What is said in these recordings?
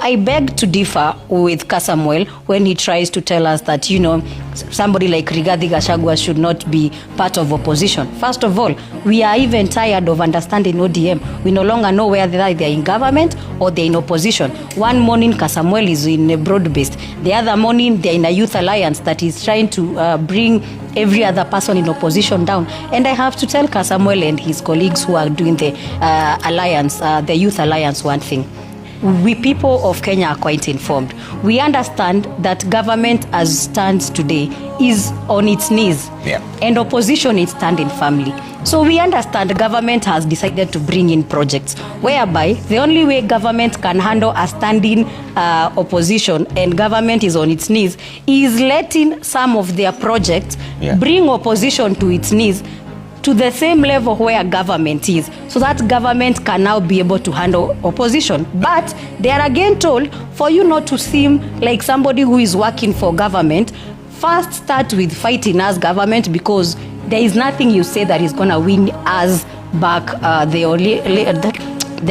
I beg to differ with Kasimuael when he tries to tell us that, somebody like Rigathi-Gachagua should not be part of opposition. First of all, we are even tired of understanding ODM. We no longer know whether they're in government or they're in opposition. One morning, Kasimuael is in a broad-based. The other morning, they're in a youth alliance that is trying to bring every other person in opposition down. And I have to tell Kasimuael and his colleagues who are doing the alliance, the youth alliance, one thing. We people of Kenya are quite informed. We understand that government as stands today is on its knees, and opposition is standing firmly. So we understand the government has decided to bring in projects whereby the only way government can handle a standing opposition and government is on its knees is letting some of their projects bring opposition to its knees to the same level where government is, so that government can now be able to handle opposition. But they are again told, for you not to seem like somebody who is working for government, first start with fighting as government, because there is nothing you say that is going to win us back the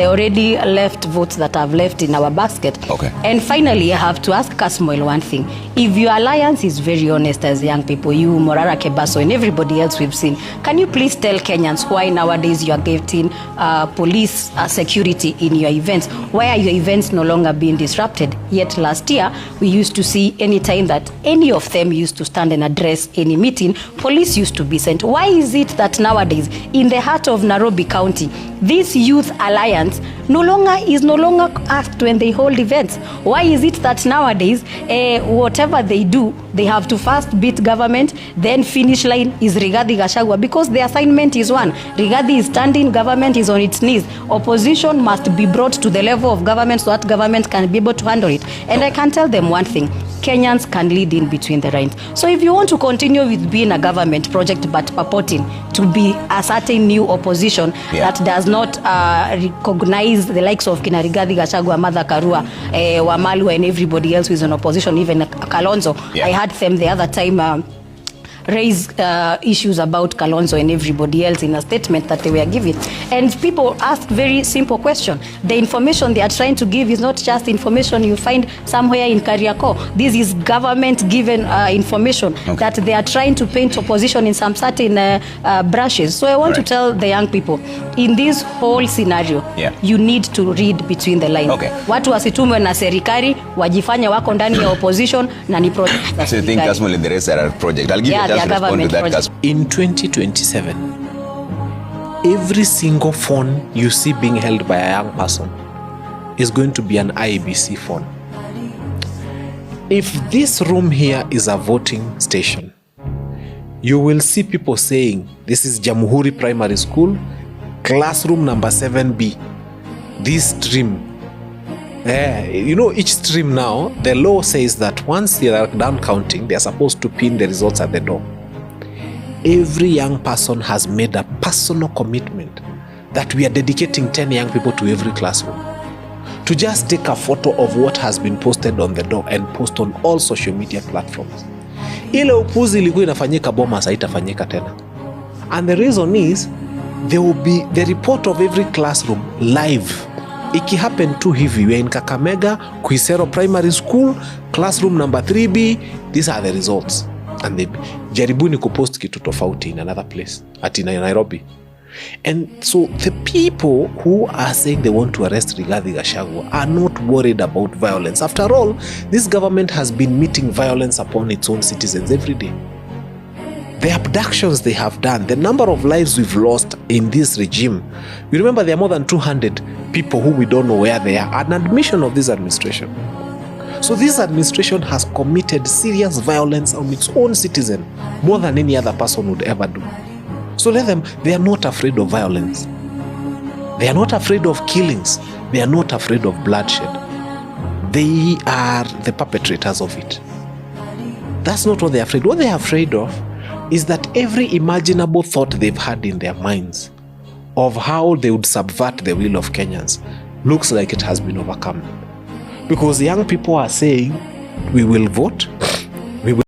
already left votes that have left in our basket. Okay. And finally, I have to ask Kasimuael one thing. If your alliance is very honest as young people, you, Morara Kebaso, and everybody else we've seen, can you please tell Kenyans why nowadays you are getting police security in your events? Why are your events no longer being disrupted? Yet last year, we used to see any time that any of them used to stand and address any meeting, police used to be sent. Why is it that nowadays, in the heart of Nairobi County, this youth alliance no longer asked when they hold events? Why is it that nowadays, whatever they do, they have to first beat government, then finish line is Rigathi-Gachagua, because the assignment is one. Rigathi is standing, government is on its knees. Opposition must be brought to the level of government so that government can be able to handle it. And I can tell them one thing. Kenyans can lead in between the lines. So if you want to continue with being a government project but purporting to be a certain new opposition that does not recognize the likes of Rigathi-Gachagua, Mother Karua, Wamalwa, and everybody else who is in opposition, even Kalonzo. I heard them the other time raise issues about Kalonzo and everybody else in a statement that they were giving. And people ask very simple question. The information they are trying to give is not just information you find somewhere in Kariako. This is government-given information that they are trying to paint opposition in some certain brushes. So I want to tell the young people, in this whole scenario, you need to read between the lines. Watu wasitumwe na serikali, wajifanya wako ndani ya opposition na ni project. So you think Kasimuael the rest are project? I'll give you just respond to that. In 2027, every single phone you see being held by a young person is going to be an IEBC phone. If this room here is a voting station, you will see people saying, this is Jamhuri Primary School, classroom number 7B. This stream, each stream now, the law says that once they are done counting, they are supposed to pin the results at the door. Every young person has made a personal commitment that we are dedicating 10 young people to every classroom to just take a photo of what has been posted on the door and post on all social media platforms. Ile upuzi ilikuwa inafanyika Bomas haitafanyika tena. And the reason is, there will be the report of every classroom live. Iki happen tu hivi, we are in Kakamega, Kuisero Primary School, classroom number 3B, these are the results. And they jaribuni kupost kitu tofauti in another place, at Nairobi. And so the people who are saying they want to arrest Rigathi-Gachagua are not worried about violence. After all, this government has been meeting violence upon its own citizens every day. The abductions they have done, the number of lives we've lost in this regime. You remember there are more than 200 people who we don't know where they are, an admission of this administration. So this administration has committed serious violence on its own citizen, more than any other person would ever do. So let them, they are not afraid of violence. They are not afraid of killings. They are not afraid of bloodshed. They are the perpetrators of it. That's not what they're afraid. What they're afraid of is that every imaginable thought they've had in their minds of how they would subvert the will of Kenyans looks like it has been overcome. Because young people are saying, we will vote,